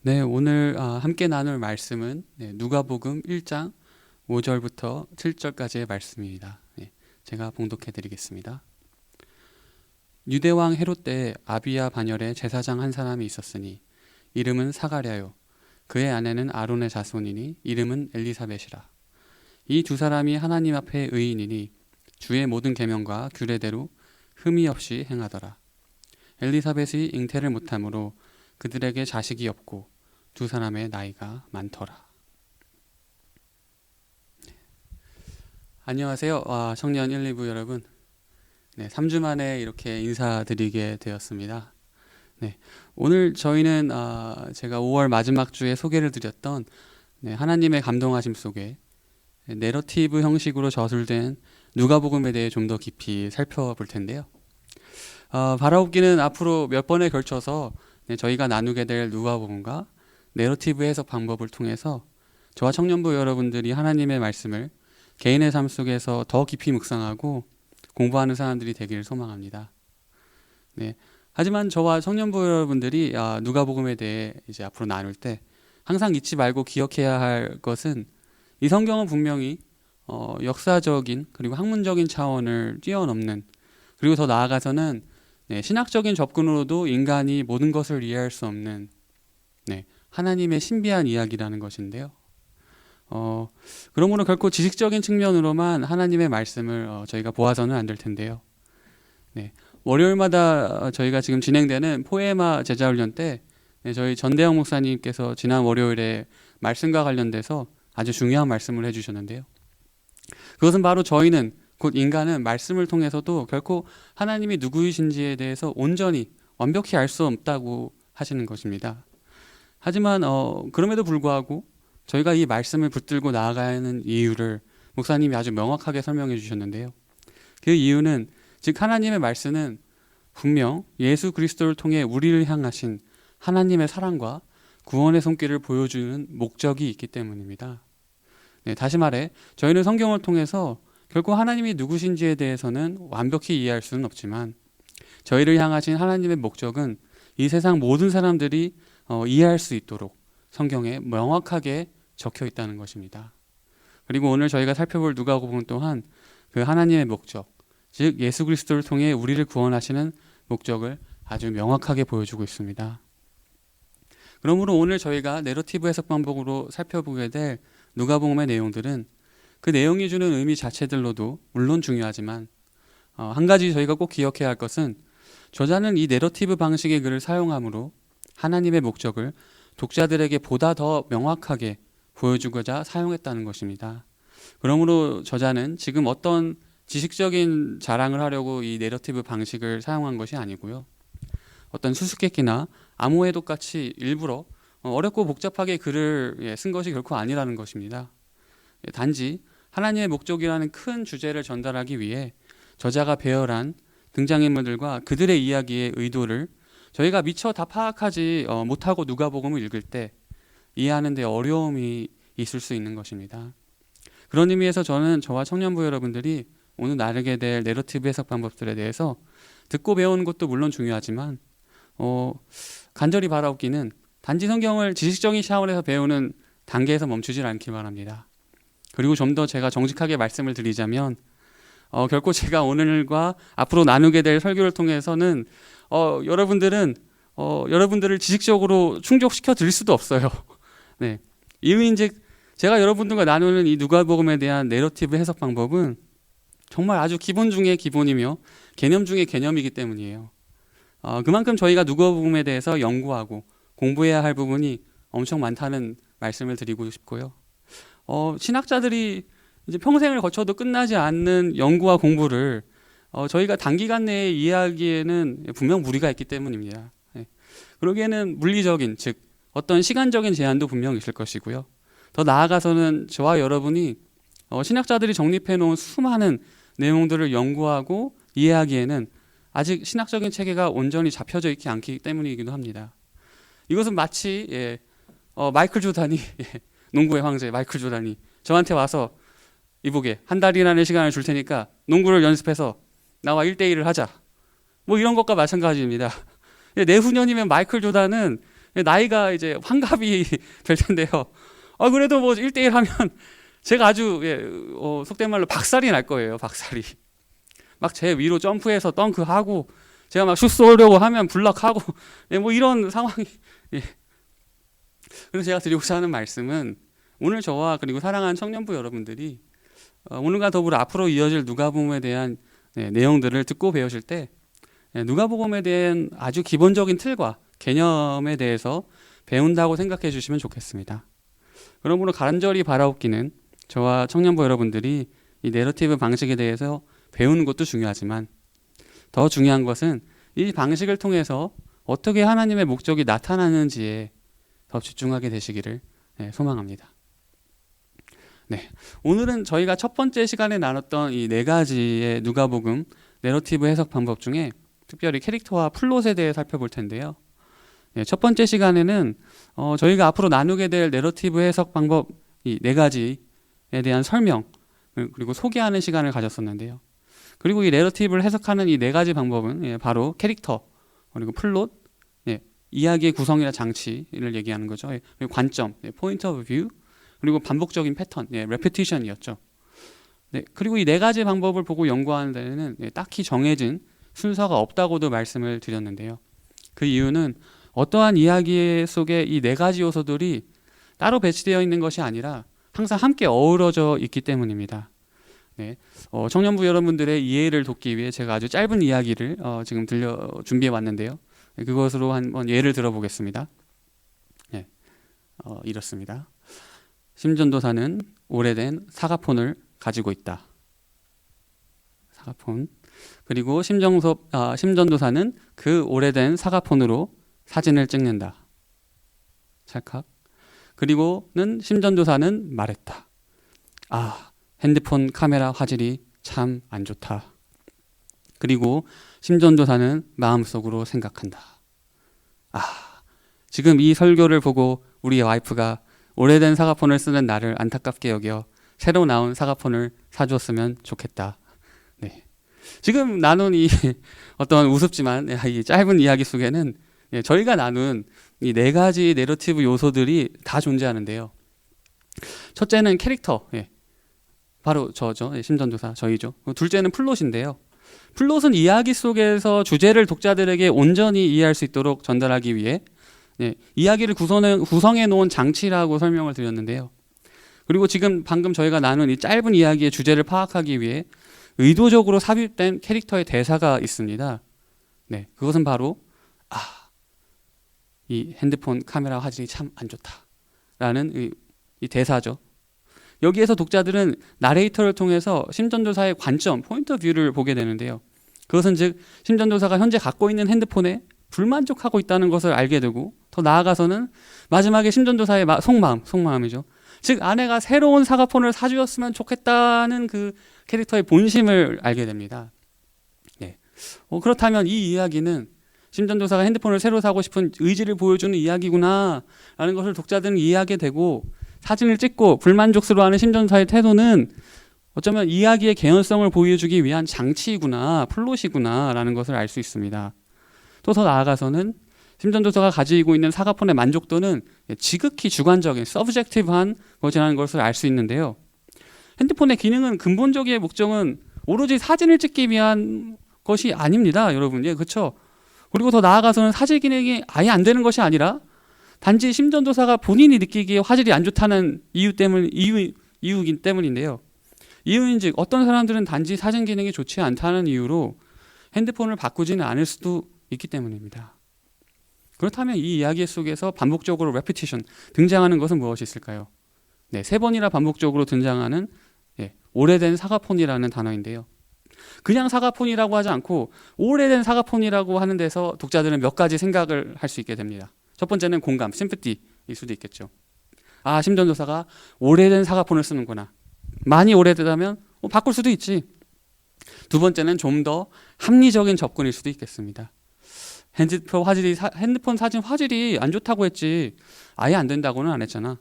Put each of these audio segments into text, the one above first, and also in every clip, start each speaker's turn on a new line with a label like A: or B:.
A: 네, 오늘 함께 나눌 말씀은 누가복음 1장 5절부터 7절까지의 말씀입니다. 제가 봉독해 드리겠습니다. 유대왕 헤롯 때 아비야 반열에 제사장 한 사람이 있었으니 이름은 사가랴요. 그의 아내는 아론의 자손이니 이름은 엘리사벳이라. 이 두 사람이 하나님 앞에 의인이니 주의 모든 계명과 규례대로 흠이 없이 행하더라. 엘리사벳이 잉태를 못하므로 그들에게 자식이 없고 두 사람의 나이가 많더라. 안녕하세요. 청년 1, 2부 여러분. 3주 만에 이렇게 인사드리게 되었습니다. 오늘 저희는 제가 5월 마지막 주에 소개를 드렸던 하나님의 감동하심 속에 내러티브 형식으로 저술된 누가복음에 대해 좀 더 깊이 살펴볼 텐데요. 바라옵기는 앞으로 몇 번에 걸쳐서 저희가 나누게 될 누가복음과 내러티브 해석 방법을 통해서 저와 청년부 여러분들이 하나님의 말씀을 개인의 삶 속에서 더 깊이 묵상하고 공부하는 사람들이 되기를 소망합니다. 하지만 저와 청년부 여러분들이 누가복음에 대해 이제 앞으로 나눌 때 항상 잊지 말고 기억해야 할 것은 이 성경은 분명히 역사적인 그리고 학문적인 차원을 뛰어넘는, 그리고 더 나아가서는 신학적인 접근으로도 인간이 모든 것을 이해할 수 없는 하나님의 신비한 이야기라는 것인데요. 그러므로 결코 지식적인 측면으로만 하나님의 말씀을 저희가 보아서는 안 될 텐데요. 월요일마다 저희가 지금 진행되는 포에마 제자훈련 때 저희 전대영 목사님께서 지난 월요일에 말씀과 관련돼서 아주 중요한 말씀을 해주셨는데요. 그것은 바로 저희는, 곧 인간은 말씀을 통해서도 결코 하나님이 누구이신지에 대해서 온전히 완벽히 알 수 없다고 하시는 것입니다. 하지만 그럼에도 불구하고 저희가 이 말씀을 붙들고 나아가야 하는 이유를 목사님이 아주 명확하게 설명해 주셨는데요. 그 이유는 즉 하나님의 말씀은 분명 예수 그리스도를 통해 우리를 향하신 하나님의 사랑과 구원의 손길을 보여주는 목적이 있기 때문입니다. 다시 말해 저희는 성경을 통해서 결코 하나님이 누구신지에 대해서는 완벽히 이해할 수는 없지만 저희를 향하신 하나님의 목적은 이 세상 모든 사람들이 이해할 수 있도록 성경에 명확하게 적혀 있다는 것입니다. 그리고 오늘 저희가 살펴볼 누가복음 또한 그 하나님의 목적, 즉 예수 그리스도를 통해 우리를 구원하시는 목적을 아주 명확하게 보여주고 있습니다. 그러므로 오늘 저희가 내러티브 해석 방법으로 살펴보게 될 누가복음의 내용들은 그 내용이 주는 의미 자체들로도 물론 중요하지만 한 가지 저희가 꼭 기억해야 할 것은 저자는 이 내러티브 방식의 글을 사용함으로 하나님의 목적을 독자들에게 보다 더 명확하게 보여주고자 사용했다는 것입니다. 그러므로 저자는 지금 어떤 지식적인 자랑을 하려고 이 내러티브 방식을 사용한 것이 아니고요. 어떤 수수께끼나 암호해독 같이 일부러 어렵고 복잡하게 글을 쓴 것이 결코 아니라는 것입니다. 단지 하나님의 목적이라는 큰 주제를 전달하기 위해 저자가 배열한 등장인물들과 그들의 이야기의 의도를 저희가 미처 다 파악하지 못하고 누가복음을 읽을 때 이해하는 데 어려움이 있을 수 있는 것입니다. 그런 의미에서 저는 저와 청년부 여러분들이 오늘 나누게 될 내러티브 해석 방법들에 대해서 듣고 배우는 것도 물론 중요하지만 간절히 바라옵기는 단지 성경을 지식적인 차원에서 배우는 단계에서 멈추질 않기 바랍니다. 그리고 좀 더 제가 정직하게 말씀을 드리자면 결코 제가 오늘과 앞으로 나누게 될 설교를 통해서는 여러분들을 지식적으로 충족시켜 드릴 수도 없어요. 이유인즉 제가 여러분들과 나누는 이 누가복음에 대한 내러티브 해석 방법은 정말 아주 기본 중에 기본이며 개념 중에 개념이기 때문이에요. 그만큼 저희가 누가복음에 대해서 연구하고 공부해야 할 부분이 엄청 많다는 말씀을 드리고 싶고요. 신학자들이 이제 평생을 거쳐도 끝나지 않는 연구와 공부를 저희가 단기간 내에 이해하기에는 분명 무리가 있기 때문입니다. 그러기에는 물리적인, 즉 어떤 시간적인 제한도 분명 있을 것이고요. 더 나아가서는 저와 여러분이 신학자들이 정립해 놓은 수많은 내용들을 연구하고 이해하기에는 아직 신학적인 체계가 온전히 잡혀져 있지 않기 때문이기도 합니다. 이것은 마치 마이클 조단이 농구의 황제 마이클 조단이 저한테 와서 이보게 한 달이라는 시간을 줄 테니까 농구를 연습해서 나와 1대1을 하자, 뭐 이런 것과 마찬가지입니다. 내후년이면 마이클 조단은 나이가 이제 환갑이 될 텐데요. 그래도 뭐 1대1 하면 제가 아주 속된 말로 박살이 날 거예요. 박살이. 막 제 위로 점프해서 덩크하고 제가 막 슛 쏘려고 하면 블락하고 뭐 이런 상황이. 그래서 제가 드리고자 하는 말씀은 오늘 저와 그리고 사랑하는 청년부 여러분들이 오늘과 더불어 앞으로 이어질 누가복음에 대한 내용들을 듣고 배우실 때 누가복음에 대한 아주 기본적인 틀과 개념에 대해서 배운다고 생각해 주시면 좋겠습니다. 그러므로 간절히 바라옵기는 저와 청년부 여러분들이 이 내러티브 방식에 대해서 배우는 것도 중요하지만 더 중요한 것은 이 방식을 통해서 어떻게 하나님의 목적이 나타나는지에 더 집중하게 되시기를 소망합니다. 오늘은 저희가 첫 번째 시간에 나눴던 이 4가지의 누가복음 내러티브 해석 방법 중에 특별히 캐릭터와 플롯에 대해 살펴볼 텐데요. 첫 번째 시간에는 저희가 앞으로 나누게 될 내러티브 해석 방법 이 4가지에 대한 설명 그리고 소개하는 시간을 가졌었는데요. 그리고 이 내러티브를 해석하는 이 4가지 방법은 바로 캐릭터 그리고 플롯, 이야기의 구성이나 장치를 얘기하는 거죠. 그리고 관점, 포인트 오브 뷰, 그리고 반복적인 패턴, 레피티션이었죠. 그리고 이 4가지 방법을 보고 연구하는 데는 딱히 정해진 순서가 없다고도 말씀을 드렸는데요. 그 이유는 어떠한 이야기 속에 이 4가지 요소들이 따로 배치되어 있는 것이 아니라 항상 함께 어우러져 있기 때문입니다. 청년부 여러분들의 이해를 돕기 위해 제가 아주 짧은 이야기를 지금 준비해 왔는데요. 그것으로 한번 예를 들어보겠습니다. 이렇습니다. 심전도사는 오래된 사과폰을 가지고 있다. 사과폰. 그리고 심전도사는 그 오래된 사과폰으로 사진을 찍는다. 찰칵. 그리고는 심전도사는 말했다. 핸드폰 카메라 화질이 참 안 좋다. 그리고 심전도사는 마음속으로 생각한다. 지금 이 설교를 보고 우리 와이프가 오래된 사과폰을 쓰는 나를 안타깝게 여겨 새로 나온 사과폰을 사주었으면 좋겠다. 지금 나눈 이 어떤 우습지만 이 짧은 이야기 속에는 저희가 나눈 이 4가지 내러티브 요소들이 다 존재하는데요. 첫째는 캐릭터, 바로 저죠. 심전도사, 저희죠. 둘째는 플롯인데요. 플롯은 이야기 속에서 주제를 독자들에게 온전히 이해할 수 있도록 전달하기 위해 이야기를 구성해 놓은 장치라고 설명을 드렸는데요. 그리고 지금 방금 저희가 나눈 이 짧은 이야기의 주제를 파악하기 위해 의도적으로 삽입된 캐릭터의 대사가 있습니다. 그것은 바로 이 핸드폰 카메라 화질이 참 안 좋다라는 이 대사죠. 여기에서 독자들은 나레이터를 통해서 심전도사의 관점, 포인트 오브 뷰를 보게 되는데요. 그것은 즉 심전도사가 현재 갖고 있는 핸드폰에 불만족하고 있다는 것을 알게 되고 더 나아가서는 마지막에 심전도사의 속마음이죠. 즉 아내가 새로운 사과폰을 사주었으면 좋겠다는 그 캐릭터의 본심을 알게 됩니다. 그렇다면 이 이야기는 심전도사가 핸드폰을 새로 사고 싶은 의지를 보여주는 이야기구나 라는 것을 독자들은 이해하게 되고 사진을 찍고 불만족스러워하는 심전도사의 태도는 어쩌면 이야기의 개연성을 보여주기 위한 장치이구나, 플롯이구나 라는 것을 알 수 있습니다. 또 더 나아가서는 심전도사가 가지고 있는 사과폰의 만족도는 지극히 주관적인, 서브젝티브한 것이라는 것을 알 수 있는데요. 핸드폰의 기능은 근본적인 목적은 오로지 사진을 찍기 위한 것이 아닙니다, 여러분. 그렇죠? 그리고 더 나아가서는 사진 기능이 아예 안 되는 것이 아니라 단지 심전도사가 본인이 느끼기에 화질이 안 좋다는 이유이기 때문인데요. 이유인즉 어떤 사람들은 단지 사진 기능이 좋지 않다는 이유로 핸드폰을 바꾸지는 않을 수도 있기 때문입니다. 그렇다면 이 이야기 속에서 반복적으로 레피티션 등장하는 것은 무엇이 있을까요? 3번이나 반복적으로 등장하는 오래된 사과폰이라는 단어인데요. 그냥 사과폰이라고 하지 않고 오래된 사과폰이라고 하는 데서 독자들은 몇 가지 생각을 할 수 있게 됩니다. 첫 번째는 공감, 심패티일 수도 있겠죠. 심전도사가 오래된 사과폰을 쓰는구나. 많이 오래되다면 바꿀 수도 있지. 두 번째는 좀 더 합리적인 접근일 수도 있겠습니다. 핸드폰 사진 화질이 안 좋다고 했지 아예 안 된다고는 안 했잖아.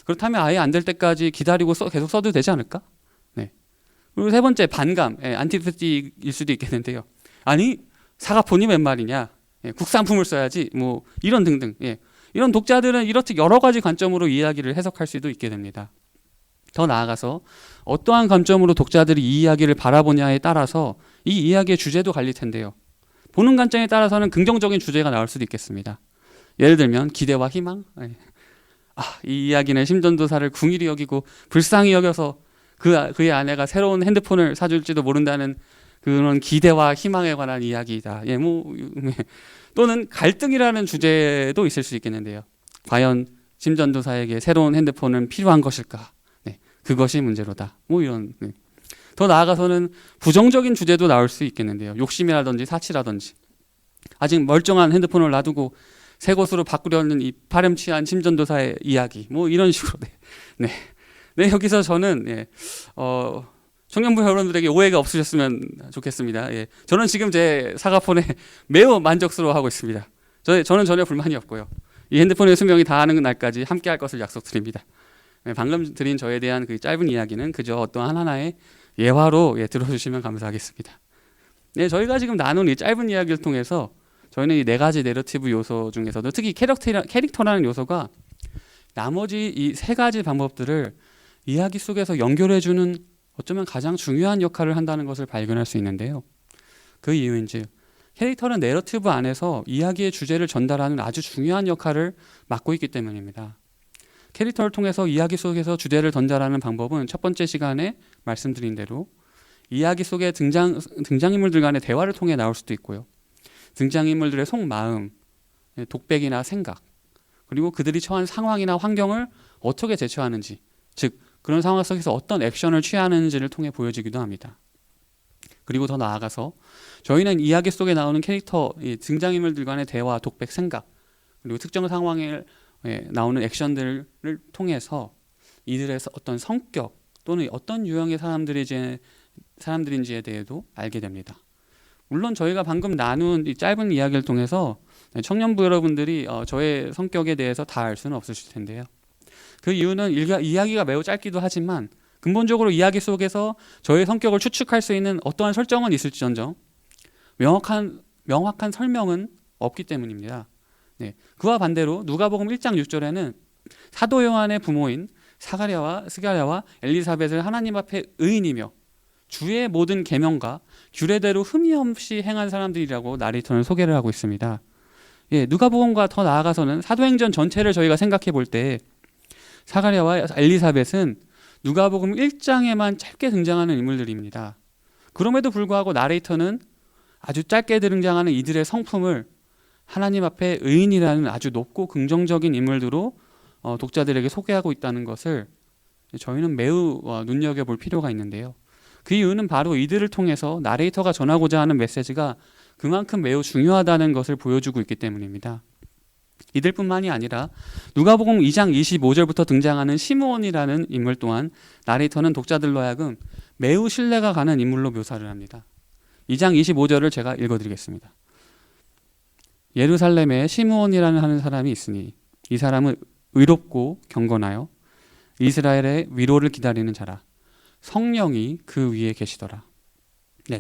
A: 그렇다면 아예 안 될 때까지 기다리고 계속 써도 되지 않을까? 그리고 세 번째 반감, 안티패티일 수도 있겠는데요. 아니 사과폰이 웬 말이냐? 국산품을 써야지. 뭐 이런 등등. 이런 독자들은 이렇게 여러 가지 관점으로 이야기를 해석할 수도 있게 됩니다. 더 나아가서 어떠한 관점으로 독자들이 이 이야기를 바라보냐에 따라서 이 이야기의 주제도 갈릴 텐데요. 보는 관점에 따라서는 긍정적인 주제가 나올 수도 있겠습니다. 예를 들면 기대와 희망. 이 이야기는 심전도사를 궁일이 여기고 불쌍히 여겨서 그의 아내가 새로운 핸드폰을 사줄지도 모른다는 그런 기대와 희망에 관한 이야기이다. 또는 갈등이라는 주제도 있을 수 있겠는데요. 과연 심전도사에게 새로운 핸드폰은 필요한 것일까? 그것이 문제로다. 이런. 더 나아가서는 부정적인 주제도 나올 수 있겠는데요. 욕심이라든지 사치라든지. 아직 멀쩡한 핸드폰을 놔두고 새 것으로 바꾸려는 이 파렴치한 심전도사의 이야기. 이런 식으로. 네, 여기서 저는 청년부 여러분들에게 오해가 없으셨으면 좋겠습니다. 저는 지금 제 사과폰에 매우 만족스러워하고 있습니다. 저는 전혀 불만이 없고요. 이 핸드폰의 수명이 다하는 날까지 함께 할 것을 약속드립니다. 방금 드린 저에 대한 그 짧은 이야기는 그저 어떤 하나의 예화로 들어주시면 감사하겠습니다. 저희가 지금 나눈 이 짧은 이야기를 통해서 저희는 이 네 가지 내러티브 요소 중에서도 특히 캐릭터라는 요소가 나머지 이 세 가지 방법들을 이야기 속에서 연결해주는 어쩌면 가장 중요한 역할을 한다는 것을 발견할 수 있는데요. 그 이유인즉 캐릭터는 내러티브 안에서 이야기의 주제를 전달하는 아주 중요한 역할을 맡고 있기 때문입니다. 캐릭터를 통해서 이야기 속에서 주제를 전달하는 방법은 첫 번째 시간에 말씀드린 대로 이야기 속의 등장인물들 간의 대화를 통해 나올 수도 있고요. 등장인물들의 속마음, 독백이나 생각, 그리고 그들이 처한 상황이나 환경을 어떻게 대처하는지, 즉 그런 상황 속에서 어떤 액션을 취하는지를 통해 보여지기도 합니다. 그리고 더 나아가서 저희는 이야기 속에 나오는 캐릭터, 등장인물들 간의 대화, 독백, 생각, 그리고 특정 상황에 나오는 액션들을 통해서 이들의 어떤 성격 또는 어떤 유형의 사람들인지에 대해도 알게 됩니다. 물론 저희가 방금 나눈 이 짧은 이야기를 통해서 청년부 여러분들이 저의 성격에 대해서 다 알 수는 없으실 텐데요. 그 이유는 이야기가 매우 짧기도 하지만 근본적으로 이야기 속에서 저의 성격을 추측할 수 있는 어떠한 설정은 있을지언정 명확한 설명은 없기 때문입니다. 그와 반대로 누가복음 1장 6절에는 사도 요한의 부모인 스가랴와 엘리사벳을 하나님 앞에 의인이며 주의 모든 계명과 규례대로 흠이 없이 행한 사람들이라고 나레이터는 소개를 하고 있습니다. 누가복음과 더 나아가서는 사도행전 전체를 저희가 생각해 볼 때 스가랴와 엘리사벳은 누가복음 1장에만 짧게 등장하는 인물들입니다. 그럼에도 불구하고 나레이터는 아주 짧게 등장하는 이들의 성품을 하나님 앞에 의인이라는 아주 높고 긍정적인 인물들로 독자들에게 소개하고 있다는 것을 저희는 매우 눈여겨볼 필요가 있는데요. 그 이유는 바로 이들을 통해서 나레이터가 전하고자 하는 메시지가 그만큼 매우 중요하다는 것을 보여주고 있기 때문입니다. 이들뿐만이 아니라 누가복음 2장 25절부터 등장하는 시므온이라는 인물 또한 나레이터는 독자들로 하여금 매우 신뢰가 가는 인물로 묘사를 합니다. 2장 25절을 제가 읽어드리겠습니다. 예루살렘에 시므온이라는 하는 사람이 있으니 이 사람은 의롭고 경건하여 이스라엘의 위로를 기다리는 자라. 성령이 그 위에 계시더라.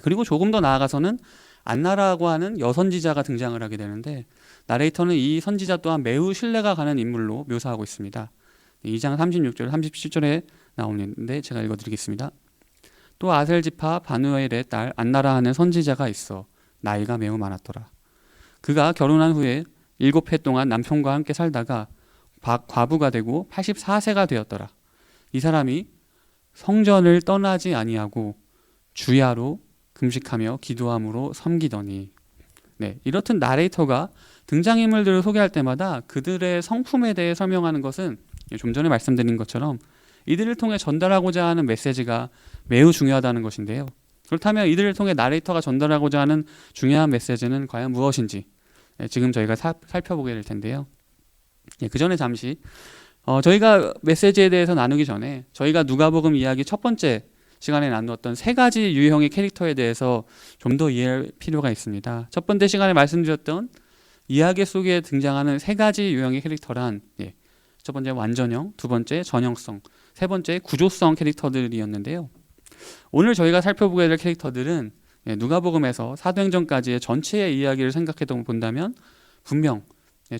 A: 그리고 조금 더 나아가서는 안나라고 하는 여선지자가 등장을 하게 되는데 나레이터는 이 선지자 또한 매우 신뢰가 가는 인물로 묘사하고 있습니다. 2장 36절, 37절에 나오는데 제가 읽어드리겠습니다. 또 아셀 지파 바누엘의 딸 안나라 하는 선지자가 있어 나이가 매우 많았더라. 그가 결혼한 후에 7해 동안 남편과 함께 살다가 과부가 되고 84세가 되었더라. 이 사람이 성전을 떠나지 아니하고 주야로 금식하며 기도함으로 섬기더니 이렇듯 나레이터가 등장인물들을 소개할 때마다 그들의 성품에 대해 설명하는 것은 좀 전에 말씀드린 것처럼 이들을 통해 전달하고자 하는 메시지가 매우 중요하다는 것인데요. 그렇다면 이들을 통해 나레이터가 전달하고자 하는 중요한 메시지는 과연 무엇인지 지금 저희가 살펴보게 될 텐데요. 그 전에 잠시 저희가 메시지에 대해서 나누기 전에 저희가 누가복음 이야기 첫 번째 시간에 나누었던 세 가지 유형의 캐릭터에 대해서 좀 더 이해할 필요가 있습니다. 첫 번째 시간에 말씀드렸던 이야기 속에 등장하는 세 가지 유형의 캐릭터란 첫 번째 완전형, 두 번째 전형성, 세 번째 구조성 캐릭터들이었는데요. 오늘 저희가 살펴보게 될 캐릭터들은 누가복음에서 사도행전까지의 전체의 이야기를 생각해 본다면 분명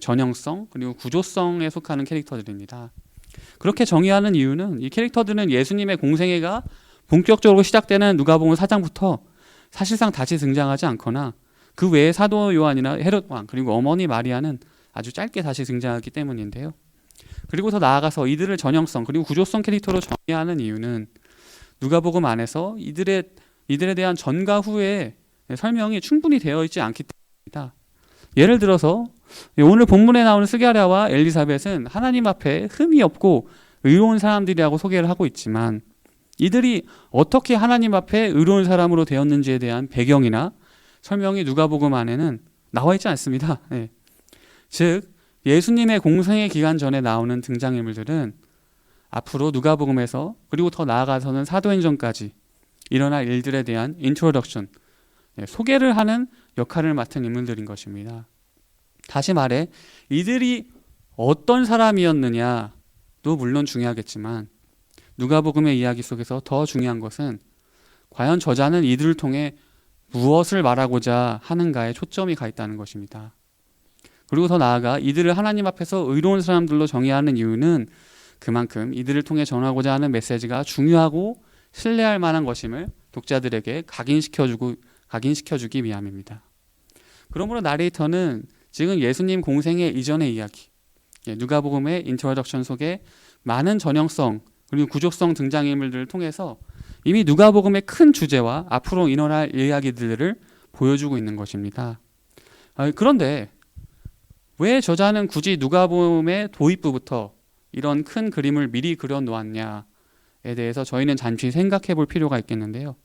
A: 전형성 그리고 구조성에 속하는 캐릭터들입니다. 그렇게 정의하는 이유는 이 캐릭터들은 예수님의 공생애가 본격적으로 시작되는 누가복음 4장부터 사실상 다시 등장하지 않거나 그 외에 사도 요한이나 헤롯 왕 그리고 어머니 마리아는 아주 짧게 다시 등장하기 때문인데요. 그리고 더 나아가서 이들을 전형성 그리고 구조성 캐릭터로 정의하는 이유는 누가복음 안에서 이들에 대한 전과 후의 설명이 충분히 되어 있지 않기 때문입니다. 예를 들어서 오늘 본문에 나오는 스가랴와 엘리사벳은 하나님 앞에 흠이 없고 의로운 사람들이라고 소개를 하고 있지만 이들이 어떻게 하나님 앞에 의로운 사람으로 되었는지에 대한 배경이나 설명이 누가복음 안에는 나와 있지 않습니다. 즉 예수님의 공생애 기간 전에 나오는 등장인물들은 앞으로 누가복음에서 그리고 더 나아가서는 사도행전까지 일어날 일들에 대한 인트로덕션, 소개를 하는 역할을 맡은 인물들인 것입니다. 다시 말해 이들이 어떤 사람이었느냐도 물론 중요하겠지만 누가복음의 이야기 속에서 더 중요한 것은 과연 저자는 이들을 통해 무엇을 말하고자 하는가에 초점이 가 있다는 것입니다. 그리고 더 나아가 이들을 하나님 앞에서 의로운 사람들로 정의하는 이유는 그만큼 이들을 통해 전하고자 하는 메시지가 중요하고 신뢰할 만한 것임을 독자들에게 각인시켜주기 위함입니다. 그러므로 나레이터는 지금 예수님 공생애 이전의 이야기, 누가복음의 인트로덕션 속에 많은 전형성 그리고 구조성 등장인물들을 통해서 이미 누가복음의 큰 주제와 앞으로 일어날 이야기들을 보여주고 있는 것입니다. 그런데 왜 저자는 굳이 누가복음의 도입부부터 이런 큰 그림을 미리 그려놓았냐에 대해서 저희는 잠시 생각해 볼 필요가 있겠는데요.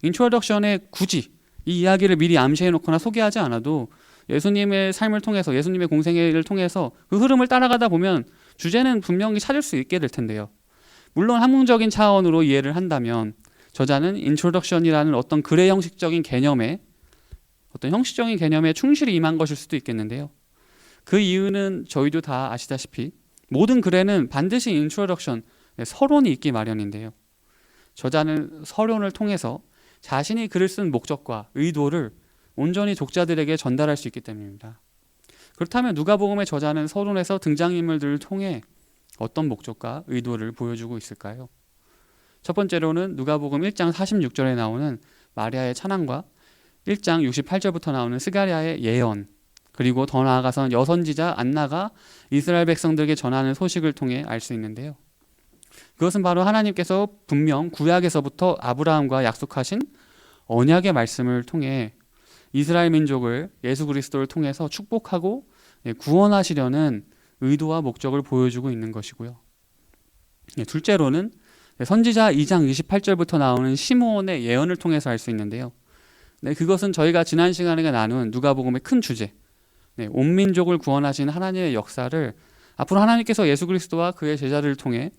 A: 인트로덕션에 굳이 이 이야기를 미리 암시해 놓거나 소개하지 않아도 예수님의 삶을 통해서 예수님의 공생애를 통해서 그 흐름을 따라가다 보면 주제는 분명히 찾을 수 있게 될 텐데요. 물론 학문적인 차원으로 이해를 한다면 저자는 인트로덕션이라는 어떤 글의 형식적인 개념에 충실히 임한 것일 수도 있겠는데요. 그 이유는 저희도 다 아시다시피 모든 글에는 반드시 인트로덕션, 서론이 있기 마련인데요. 저자는 서론을 통해서 자신이 글을 쓴 목적과 의도를 온전히 독자들에게 전달할 수 있기 때문입니다. 그렇다면 누가복음의 저자는 서론에서 등장인물들을 통해 어떤 목적과 의도를 보여주고 있을까요? 첫 번째로는 누가복음 1장 46절에 나오는 마리아의 찬양과 1장 68절부터 나오는 스가랴의 예언, 그리고 더 나아가서는 여선지자 안나가 이스라엘 백성들에게 전하는 소식을 통해 알 수 있는데요. 그것은 바로 하나님께서 분명 구약에서부터 아브라함과 약속하신 언약의 말씀을 통해 이스라엘 민족을 예수 그리스도를 통해서 축복하고 구원하시려는 의도와 목적을 보여주고 있는 것이고요. 둘째로는 선지자 2장 28절부터 나오는 시므온의 예언을 통해서 알 수 있는데요. 그것은 저희가 지난 시간에 나눈 누가복음의 큰 주제, 온 민족을 구원하신 하나님의 역사를 앞으로 하나님께서 예수 그리스도와 그의 제자들을 통해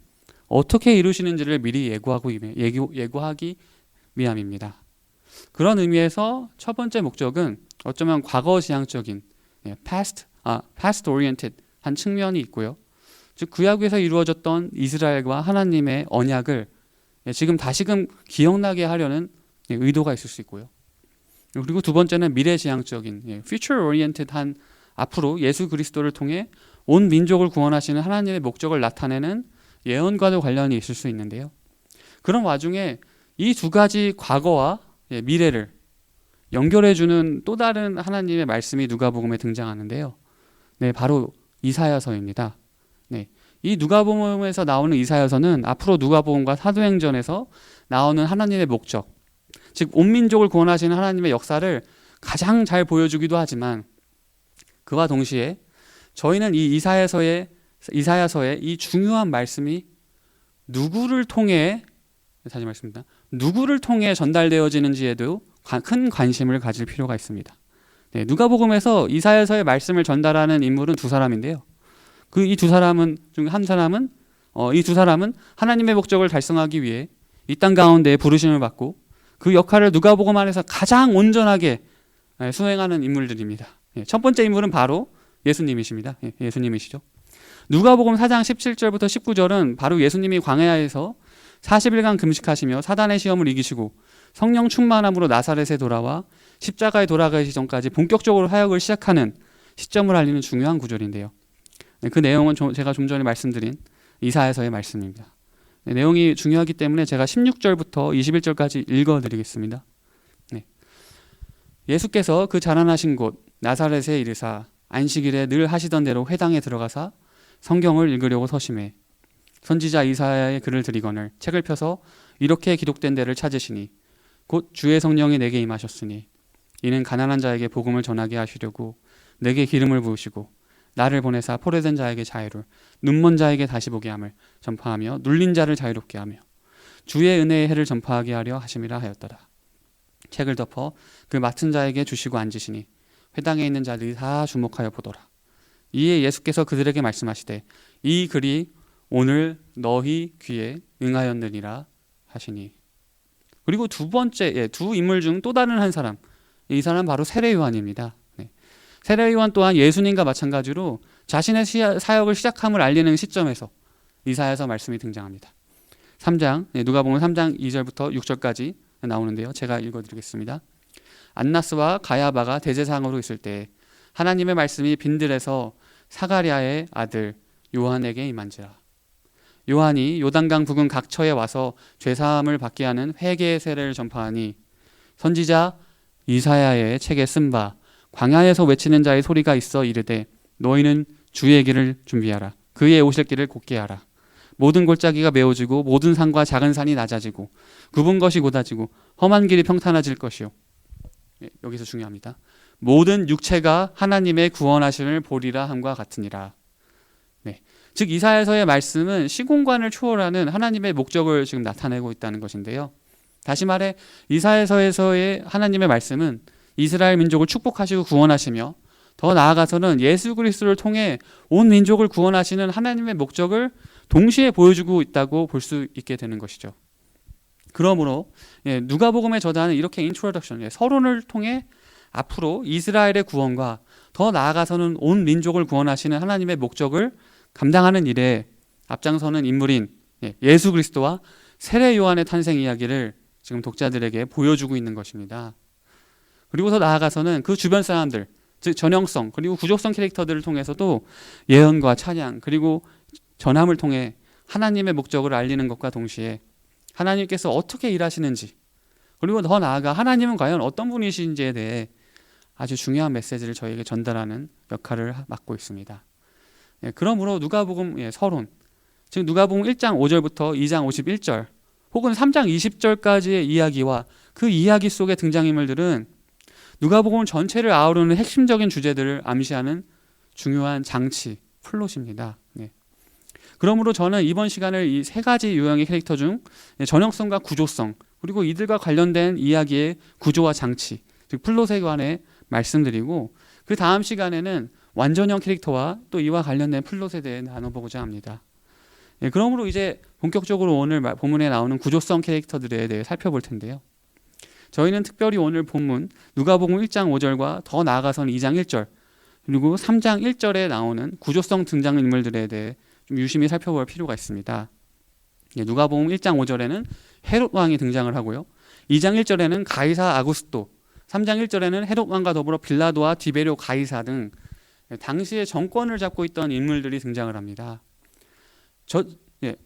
A: 어떻게 이루시는지를 미리 예고하기 위함입니다. 그런 의미에서 첫 번째 목적은 어쩌면 과거 지향적인 past oriented 한 측면이 있고요. 즉 구약에서 이루어졌던 이스라엘과 하나님의 언약을 지금 다시금 기억나게 하려는 의도가 있을 수 있고요. 그리고 두 번째는 미래지향적인 future oriented 한 앞으로 예수 그리스도를 통해 온 민족을 구원하시는 하나님의 목적을 나타내는 예언과도 관련이 있을 수 있는데요. 그런 와중에 이 두 가지 과거와 미래를 연결해주는 또 다른 하나님의 말씀이 누가복음에 등장하는데요. 바로 이사야서입니다. 이 누가복음에서 나오는 이사야서는 앞으로 누가복음과 사도행전에서 나오는 하나님의 목적, 즉 온 민족을 구원하시는 하나님의 역사를 가장 잘 보여주기도 하지만 그와 동시에 저희는 이 이사야서의 이 중요한 말씀이 누구를 통해 전달되어지는지에도 큰 관심을 가질 필요가 있습니다. 누가복음에서 이사야서의 말씀을 전달하는 인물은 두 사람인데요. 이 두 사람은 하나님의 목적을 달성하기 위해 이 땅 가운데 부르심을 받고 그 역할을 누가복음 안에서 가장 온전하게 수행하는 인물들입니다. 첫 번째 인물은 바로 예수님이십니다. 예수님이시죠. 누가복음 4장 17절부터 19절은 바로 예수님이 광야에서 40일간 금식하시며 사단의 시험을 이기시고 성령 충만함으로 나사렛에 돌아와 십자가에 돌아가시기 전까지 본격적으로 사역을 시작하는 시점을 알리는 중요한 구절인데요. 그 내용은 제가 좀 전에 말씀드린 이사야서의 말씀입니다. 내용이 중요하기 때문에 제가 16절부터 21절까지 읽어드리겠습니다. 예수께서 그 자라나신 곳 나사렛에 이르사 안식일에 늘 하시던 대로 회당에 들어가사 성경을 읽으려고 서심해 선지자 이사야의 글을 들이거늘 책을 펴서 이렇게 기록된 데를 찾으시니 곧 주의 성령이 내게 임하셨으니 이는 가난한 자에게 복음을 전하게 하시려고 내게 기름을 부으시고 나를 보내사 포로된 자에게 자유를 눈먼 자에게 다시 보게 함을 전파하며 눌린 자를 자유롭게 하며 주의 은혜의 해를 전파하게 하려 하심이라 하였더라. 책을 덮어 그 맡은 자에게 주시고 앉으시니 회당에 있는 자들이 다 주목하여 보더라. 이에 예수께서 그들에게 말씀하시되 이 글이 오늘 너희 귀에 응하였느니라 하시니. 그리고 두 번째 두 인물 중 또 다른 한 사람, 이 사람 바로 세례 요한입니다. 세례 요한 또한 예수님과 마찬가지로 자신의 사역을 시작함을 알리는 시점에서 이사야서 말씀이 등장합니다. 3장 누가복음 3장 2절부터 6절까지 나오는데요. 제가 읽어드리겠습니다. 안나스와 가야바가 대제사장으로 있을 때 하나님의 말씀이 빈들에서 사가랴의 아들 요한에게 임한지라. 요한이 요단강 부근 각처에 와서 죄사함을 받게 하는 회개의 세례를 전파하니 선지자 이사야의 책에 쓴 바 광야에서 외치는 자의 소리가 있어 이르되 너희는 주의 길을 준비하라. 그의 오실 길을 곧게 하라. 모든 골짜기가 메워지고 모든 산과 작은 산이 낮아지고 굽은 것이 곧아지고 험한 길이 평탄해질 것이요. 여기서 중요합니다. 모든 육체가 하나님의 구원하심을 보리라 함과 같으니라. 즉 이사야서의 말씀은 시공간을 초월하는 하나님의 목적을 지금 나타내고 있다는 것인데요. 다시 말해 이사야서에서의 하나님의 말씀은 이스라엘 민족을 축복하시고 구원하시며 더 나아가서는 예수 그리스도를 통해 온 민족을 구원하시는 하나님의 목적을 동시에 보여주고 있다고 볼 수 있게 되는 것이죠. 그러므로 누가복음의 저자는 이렇게 인트로덕션, 서론을 통해 앞으로 이스라엘의 구원과 더 나아가서는 온 민족을 구원하시는 하나님의 목적을 감당하는 일에 앞장서는 인물인 예수 그리스도와 세례 요한의 탄생 이야기를 지금 독자들에게 보여주고 있는 것입니다. 그리고 더 나아가서는 그 주변 사람들, 즉 전형성 그리고 구조성 캐릭터들을 통해서도 예언과 찬양 그리고 전함을 통해 하나님의 목적을 알리는 것과 동시에 하나님께서 어떻게 일하시는지 그리고 더 나아가 하나님은 과연 어떤 분이신지에 대해 아주 중요한 메시지를 저희에게 전달하는 역할을 맡고 있습니다. 그러므로 누가복음 서론, 즉 누가복음 1장 5절부터 2장 51절 혹은 3장 20절까지의 이야기와 그 이야기 속의 등장인물들은 누가복음 전체를 아우르는 핵심적인 주제들을 암시하는 중요한 장치, 플롯입니다. 그러므로 저는 이번 시간을 이 세 가지 유형의 캐릭터 중 전형성과 구조성 그리고 이들과 관련된 이야기의 구조와 장치, 즉 플롯에 관해 말씀드리고 그 다음 시간에는 완전형 캐릭터와 또 이와 관련된 플롯에 대해 나눠보고자 합니다. 그러므로 이제 본격적으로 오늘 본문에 나오는 구조성 캐릭터들에 대해 살펴볼 텐데요. 저희는 특별히 오늘 본문 누가복음 1장 5절과 더 나아가서는 2장 1절 그리고 3장 1절에 나오는 구조성 등장인물들에 대해 좀 유심히 살펴볼 필요가 있습니다. 누가복음 1장 5절에는 헤롯 왕이 등장을 하고요. 2장 1절에는 가이사 아구스토, 3장 1절에는 헤롯 왕과 더불어 빌라도와 디베료 가이사 등 당시에 정권을 잡고 있던 인물들이 등장을 합니다.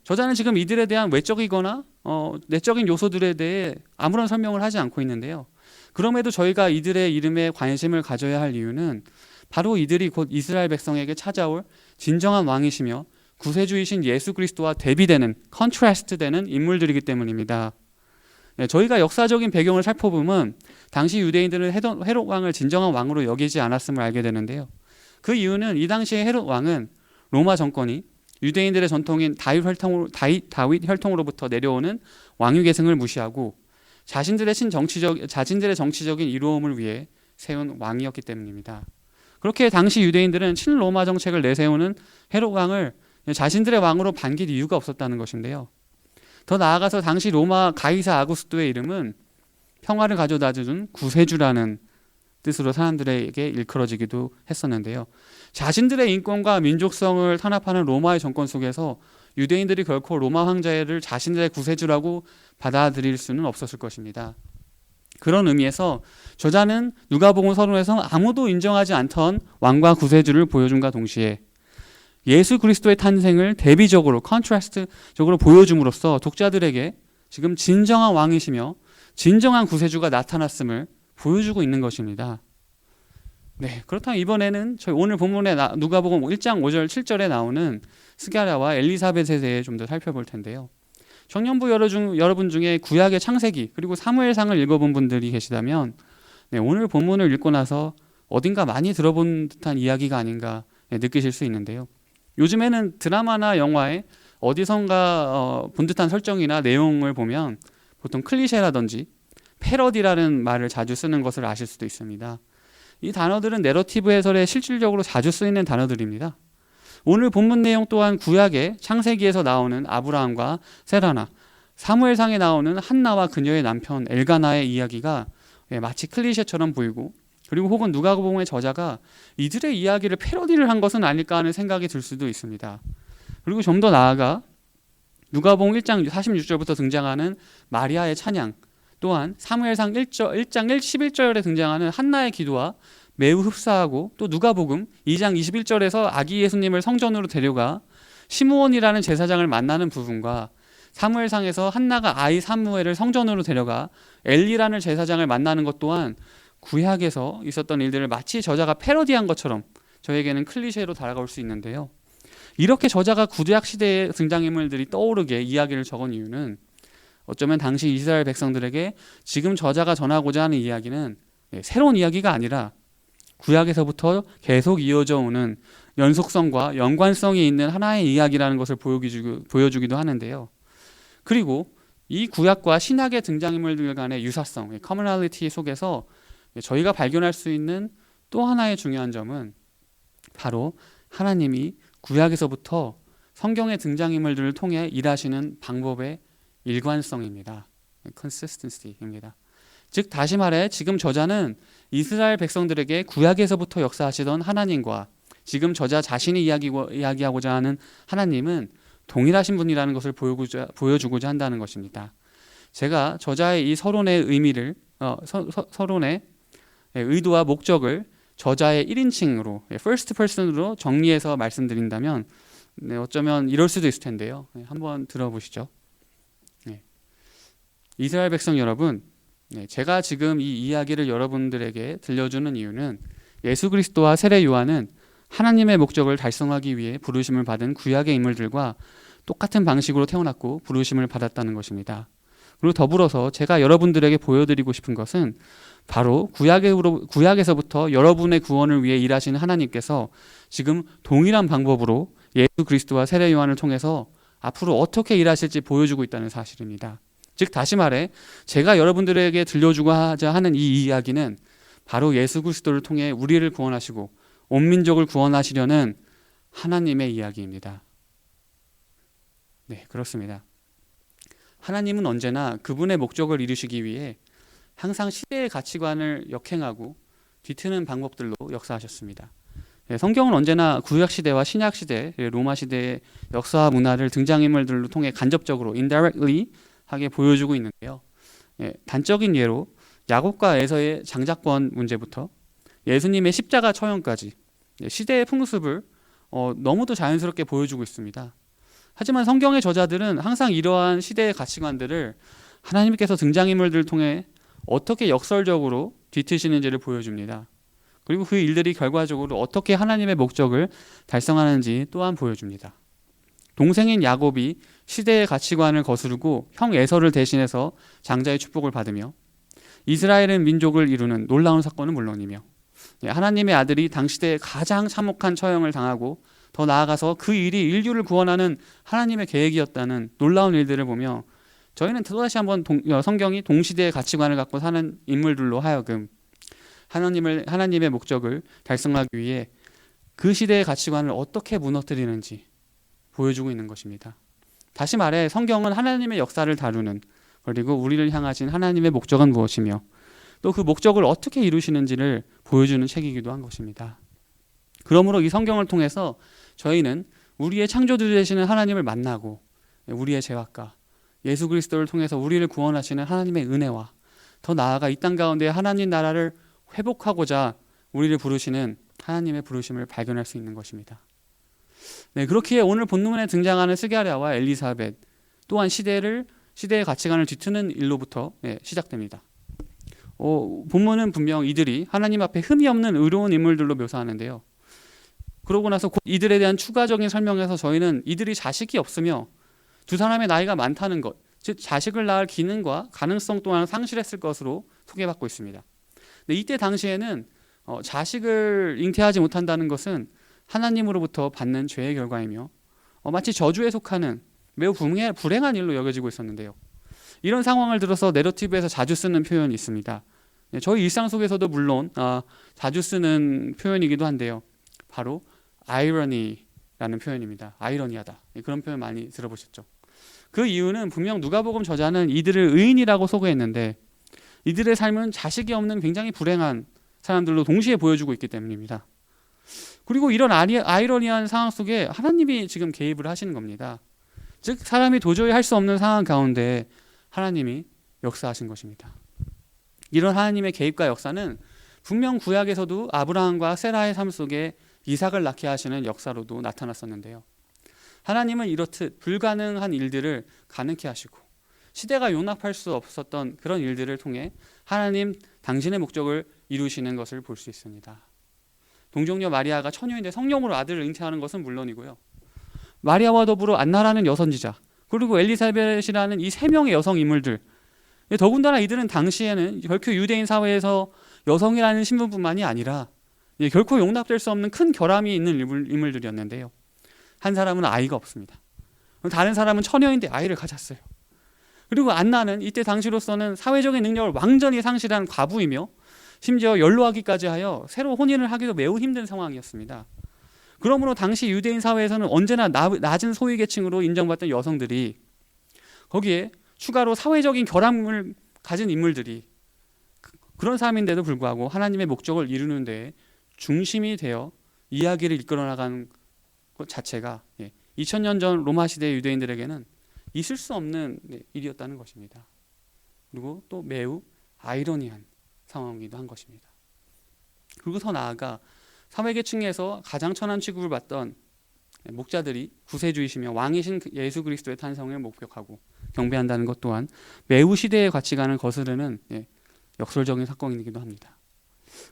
A: 저자는 지금 이들에 대한 외적이거나 내적인 요소들에 대해 아무런 설명을 하지 않고 있는데요. 그럼에도 저희가 이들의 이름에 관심을 가져야 할 이유는 바로 이들이 곧 이스라엘 백성에게 찾아올 진정한 왕이시며 구세주이신 예수 그리스도와 대비되는, 컨트라스트되는 인물들이기 때문입니다. 저희가 역사적인 배경을 살펴보면 당시 유대인들은 헤롯 왕을 진정한 왕으로 여기지 않았음을 알게 되는데요. 그 이유는 이 당시에 헤롯 왕은 로마 정권이 유대인들의 전통인 다윗 혈통으로부터 내려오는 왕위 계승을 무시하고 자신들의 정치적인 이로움을 위해 세운 왕이었기 때문입니다. 그렇게 당시 유대인들은 친로마 정책을 내세우는 헤롯 왕을 자신들의 왕으로 반길 이유가 없었다는 것인데요. 더 나아가서 당시 로마 가이사 아구스토의 이름은 평화를 가져다주는 구세주라는 뜻으로 사람들에게 일컬어지기도 했었는데요. 자신들의 인권과 민족성을 탄압하는 로마의 정권 속에서 유대인들이 결코 로마 황제를 자신들의 구세주라고 받아들일 수는 없었을 것입니다. 그런 의미에서 저자는 누가복음 서론에서 아무도 인정하지 않던 왕과 구세주를 보여줌과 동시에 예수 그리스도의 탄생을 대비적으로 컨트라스트적으로 보여줌으로써 독자들에게 지금 진정한 왕이시며 진정한 구세주가 나타났음을 보여주고 있는 것입니다. 네, 그렇다면 이번에는 저희 오늘 본문에 누가복음 1장 5절 7절에 나오는 스가랴와 엘리사벳에 대해 좀 더 살펴볼 텐데요. 청년부 여러분 중에 구약의 창세기 그리고 사무엘상을 읽어본 분들이 계시다면 네, 오늘 본문을 읽고 나서 어딘가 많이 들어본 듯한 이야기가 아닌가 느끼실 수 있는데요. 요즘에는 드라마나 영화에 어디선가 본 듯한 설정이나 내용을 보면 보통 클리셰라든지 패러디라는 말을 자주 쓰는 것을 아실 수도 있습니다. 이 단어들은 내러티브 해설에 실질적으로 자주 쓰이는 단어들입니다. 오늘 본문 내용 또한 구약의 창세기에서 나오는 아브라함과 세라나, 사무엘상에 나오는 한나와 그녀의 남편 엘가나의 이야기가 마치 클리셰처럼 보이고, 그리고 혹은 누가복음의 저자가 이들의 이야기를 패러디를 한 것은 아닐까 하는 생각이 들 수도 있습니다. 그리고 좀 더 나아가 누가복음 1장 46절부터 등장하는 마리아의 찬양, 또한 사무엘상 1장 11절에 등장하는 한나의 기도와 매우 흡사하고, 또 누가복음 2장 21절에서 아기 예수님을 성전으로 데려가 시므온이라는 제사장을 만나는 부분과 사무엘상에서 한나가 아이 사무엘을 성전으로 데려가 엘리라는 제사장을 만나는 것 또한 구약에서 있었던 일들을 마치 저자가 패러디한 것처럼 저에게는 클리셰로 다가올 수 있는데요. 이렇게 저자가 구약 시대의 등장인물들이 떠오르게 이야기를 적은 이유는 어쩌면 당시 이스라엘 백성들에게 지금 저자가 전하고자 하는 이야기는 새로운 이야기가 아니라 구약에서부터 계속 이어져 오는 연속성과 연관성이 있는 하나의 이야기라는 것을 보여주기도 하는데요. 그리고 이 구약과 신약의 등장인물들 간의 유사성, 커머널리티 속에서 저희가 발견할 수 있는 또 하나의 중요한 점은 바로 하나님이 구약에서부터 성경의 등장인물들을 통해 일하시는 방법의 일관성입니다. consistency입니다. 즉 다시 말해 지금 저자는 이스라엘 백성들에게 구약에서부터 역사하시던 하나님과 지금 저자 자신이 이야기하고자 하는 하나님은 동일하신 분이라는 것을 보여주고자 한다는 것입니다. 제가 저자의 이 서론의 의미를 서론의 의도와 목적을 저자의 1인칭으로 first person으로 정리해서 말씀드린다면 어쩌면 이럴 수도 있을 텐데요. 한번 들어보시죠. 이스라엘 백성 여러분, 제가 지금 이 이야기를 여러분들에게 들려주는 이유는 예수 그리스도와 세례 요한은 하나님의 목적을 달성하기 위해 부르심을 받은 구약의 인물들과 똑같은 방식으로 태어났고 부르심을 받았다는 것입니다. 그리고 더불어서 제가 여러분들에게 보여드리고 싶은 것은 바로 구약에서부터 여러분의 구원을 위해 일하시는 하나님께서 지금 동일한 방법으로 예수 그리스도와 세례 요한을 통해서 앞으로 어떻게 일하실지 보여주고 있다는 사실입니다. 즉 다시 말해 제가 여러분들에게 들려주고자 하는 이 이야기는 바로 예수 그리스도를 통해 우리를 구원하시고 온 민족을 구원하시려는 하나님의 이야기입니다. 네, 그렇습니다. 하나님은 언제나 그분의 목적을 이루시기 위해 항상 시대의 가치관을 역행하고 뒤트는 방법들로 역사하셨습니다. 성경은 언제나 구약시대와 신약시대, 로마 시대의 역사와 문화를 등장인물들로 통해 간접적으로 indirectly 하게 보여주고 있는데요. 단적인 예로 야곱과 에서의 장자권 문제부터 예수님의 십자가 처형까지 시대의 풍습을 너무도 자연스럽게 보여주고 있습니다. 하지만 성경의 저자들은 항상 이러한 시대의 가치관들을 하나님께서 등장인물들을 통해 어떻게 역설적으로 뒤트시는지를 보여줍니다. 그리고 그 일들이 결과적으로 어떻게 하나님의 목적을 달성하는지 또한 보여줍니다. 동생인 야곱이 시대의 가치관을 거스르고 형 에서를 대신해서 장자의 축복을 받으며 이스라엘은 민족을 이루는 놀라운 사건은 물론이며 하나님의 아들이 당시대에 가장 참혹한 처형을 당하고 더 나아가서 그 일이 인류를 구원하는 하나님의 계획이었다는 놀라운 일들을 보며 저희는 또다시 한번 성경이 동시대의 가치관을 갖고 사는 인물들로 하여금 하나님의 목적을 달성하기 위해 그 시대의 가치관을 어떻게 무너뜨리는지 보여주고 있는 것입니다. 다시 말해 성경은 하나님의 역사를 다루는, 그리고 우리를 향하신 하나님의 목적은 무엇이며 또 그 목적을 어떻게 이루시는지를 보여주는 책이기도 한 것입니다. 그러므로 이 성경을 통해서 저희는 우리의 창조주 되시는 하나님을 만나고 우리의 죄악과 예수 그리스도를 통해서 우리를 구원하시는 하나님의 은혜와 더 나아가 이 땅 가운데 하나님 나라를 회복하고자 우리를 부르시는 하나님의 부르심을 발견할 수 있는 것입니다. 네, 그렇기에 오늘 본문에 등장하는 스가랴와 엘리사벳 또한 시대의 가치관을 뒤트는 일로부터 시작됩니다. 본문은 분명 이들이 하나님 앞에 흠이 없는 의로운 인물들로 묘사하는데요. 그러고 나서 이들에 대한 추가적인 설명에서 저희는 이들이 자식이 없으며 두 사람의 나이가 많다는 것, 즉 자식을 낳을 기능과 가능성 또한 상실했을 것으로 소개받고 있습니다. 근데 이때 당시에는 자식을 잉태하지 못한다는 것은 하나님으로부터 받는 죄의 결과이며 마치 저주에 속하는 매우 불행한 일로 여겨지고 있었는데요. 이런 상황을 들어서 내러티브에서 자주 쓰는 표현이 있습니다. 저희 일상 속에서도 물론 자주 쓰는 표현이기도 한데요. 바로 아이러니라는 표현입니다. 아이러니하다. 그런 표현 많이 들어보셨죠. 그 이유는 분명 누가복음 저자는 이들을 의인이라고 소개했는데 이들의 삶은 자식이 없는 굉장히 불행한 사람들로 동시에 보여주고 있기 때문입니다. 그리고 이런 아이러니한 상황 속에 하나님이 지금 개입을 하시는 겁니다. 즉 사람이 도저히 할 수 없는 상황 가운데 하나님이 역사하신 것입니다. 이런 하나님의 개입과 역사는 분명 구약에서도 아브라함과 세라의 삶 속에 이삭을 낳게 하시는 역사로도 나타났었는데요. 하나님은 이렇듯 불가능한 일들을 가능케 하시고 시대가 용납할 수 없었던 그런 일들을 통해 하나님 당신의 목적을 이루시는 것을 볼 수 있습니다. 동정녀 마리아가 처녀인데 성령으로 아들을 잉태하는 것은 물론이고요. 마리아와 더불어 안나라는 여선지자 그리고 엘리사벳이라는 이 세 명의 여성 인물들, 더군다나 이들은 당시에는 결코 유대인 사회에서 여성이라는 신분뿐만이 아니라 결코 용납될 수 없는 큰 결함이 있는 인물들이었는데요. 한 사람은 아이가 없습니다. 다른 사람은 처녀인데 아이를 가졌어요. 그리고 안나는 이때 당시로서는 사회적인 능력을 완전히 상실한 과부이며 심지어 연로하기까지 하여 새로 혼인을 하기도 매우 힘든 상황이었습니다. 그러므로 당시 유대인 사회에서는 언제나 낮은 소위 계층으로 인정받던 여성들이 거기에 추가로 사회적인 결함을 가진 인물들이 그런 삶인데도 불구하고 하나님의 목적을 이루는 데 중심이 되어 이야기를 이끌어 나간 것 자체가 2000년 전 로마 시대 유대인들에게는 있을 수 없는 일이었다는 것입니다. 그리고 또 매우 아이러니한 상황이기도 한 것입니다. 그리고 더 나아가 사회계층에서 가장 천한 취급을 받던 목자들이 구세주이시며 왕이신 예수 그리스도의 탄생을 목격하고 경배한다는 것 또한 매우 시대의 가치관을 거스르는 역설적인 사건이기도 합니다.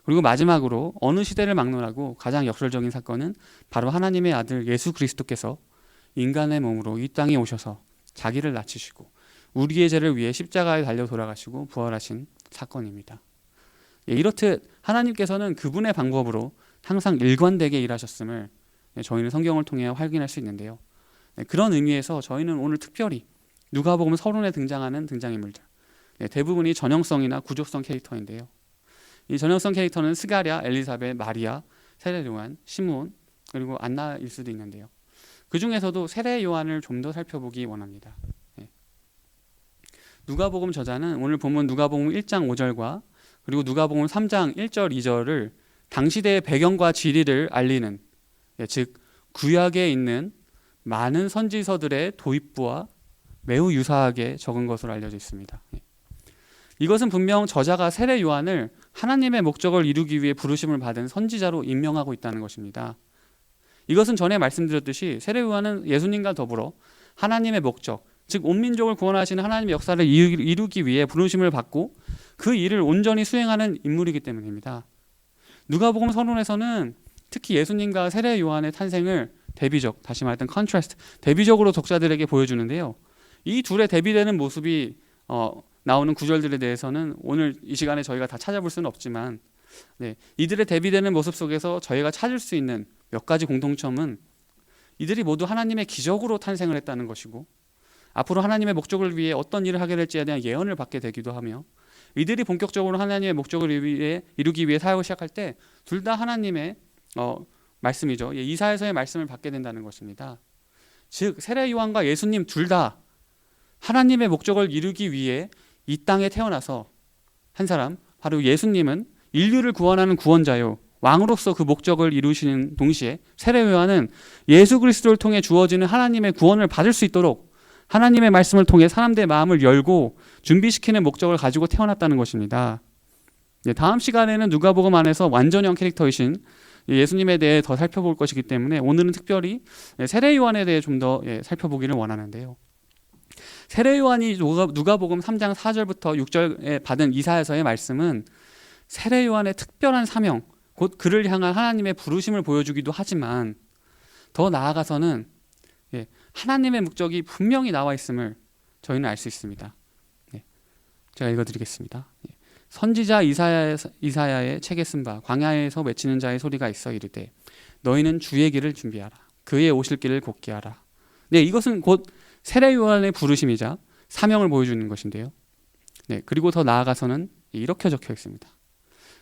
A: 그리고 마지막으로 어느 시대를 막론하고 가장 역설적인 사건은 바로 하나님의 아들 예수 그리스도께서 인간의 몸으로 이 땅에 오셔서 자기를 낮추시고 우리의 죄를 위해 십자가에 달려 돌아가시고 부활하신 사건입니다. 이렇듯 하나님께서는 그분의 방법으로 항상 일관되게 일하셨음을 저희는 성경을 통해 확인할 수 있는데요. 그런 의미에서 저희는 오늘 특별히 누가복음 서론에 등장하는 등장인물들 대부분이 전형성이나 구조성 캐릭터인데요. 이 전형성 캐릭터는 스가랴, 엘리사벳, 마리아, 세례 요한, 시므온 그리고 안나일 수도 있는데요. 그 중에서도 세례 요한을 좀 더 살펴보기 원합니다. 누가복음 저자는 오늘 본문 누가복음 1장 5절과 그리고 누가복음 3장 1절 2절을 당시대의 배경과 지리를 알리는 즉 구약에 있는 많은 선지서들의 도입부와 매우 유사하게 적은 것으로 알려져 있습니다. 이것은 분명 저자가 세례 요한을 하나님의 목적을 이루기 위해 부르심을 받은 선지자로 임명하고 있다는 것입니다. 이것은 전에 말씀드렸듯이 세례 요한은 예수님과 더불어 하나님의 목적, 즉 온 민족을 구원하시는 하나님의 역사를 이루기 위해 부르심을 받고 그 일을 온전히 수행하는 인물이기 때문입니다. 누가복음 서론에서는 특히 예수님과 세례 요한의 탄생을 대비적, 다시 말했던 컨트라스트, 대비적으로 독자들에게 보여주는데요. 이 둘의 대비되는 모습이 나오는 구절들에 대해서는 오늘 이 시간에 저희가 다 찾아볼 수는 없지만 이들의 대비되는 모습 속에서 저희가 찾을 수 있는 몇 가지 공통점은 이들이 모두 하나님의 기적으로 탄생을 했다는 것이고 앞으로 하나님의 목적을 위해 어떤 일을 하게 될지에 대한 예언을 받게 되기도 하며 이들이 본격적으로 하나님의 목적을 이루기 위해 사역을 시작할 때 둘 다 하나님의 말씀이죠. 이사야서의 말씀을 받게 된다는 것입니다. 즉 세례 요한과 예수님 둘 다 하나님의 목적을 이루기 위해 이 땅에 태어나서 한 사람, 바로 예수님은 인류를 구원하는 구원자요 왕으로서 그 목적을 이루시는 동시에 세례 요한은 예수 그리스도를 통해 주어지는 하나님의 구원을 받을 수 있도록 하나님의 말씀을 통해 사람들의 마음을 열고 준비시키는 목적을 가지고 태어났다는 것입니다. 다음 시간에는 누가복음 안에서 완전형 캐릭터이신 예수님에 대해 더 살펴볼 것이기 때문에 오늘은 특별히 세례 요한에 대해 좀 더 살펴보기를 원하는데요. 세례 요한이 누가복음 3장 4절부터 6절에 받은 이사야서의 말씀은 세례 요한의 특별한 사명, 곧 그를 향한 하나님의 부르심을 보여주기도 하지만 더 나아가서는 하나님의 목적이 분명히 나와 있음을 저희는 알 수 있습니다. 제가 읽어드리겠습니다. 선지자 이사야의 책에 쓴 바 광야에서 외치는 자의 소리가 있어 이르되 너희는 주의 길을 준비하라. 그의 오실 길을 곧게 하라. 이것은 곧 세례 요한의 부르심이자 사명을 보여주는 것인데요. 그리고 더 나아가서는 이렇게 적혀 있습니다.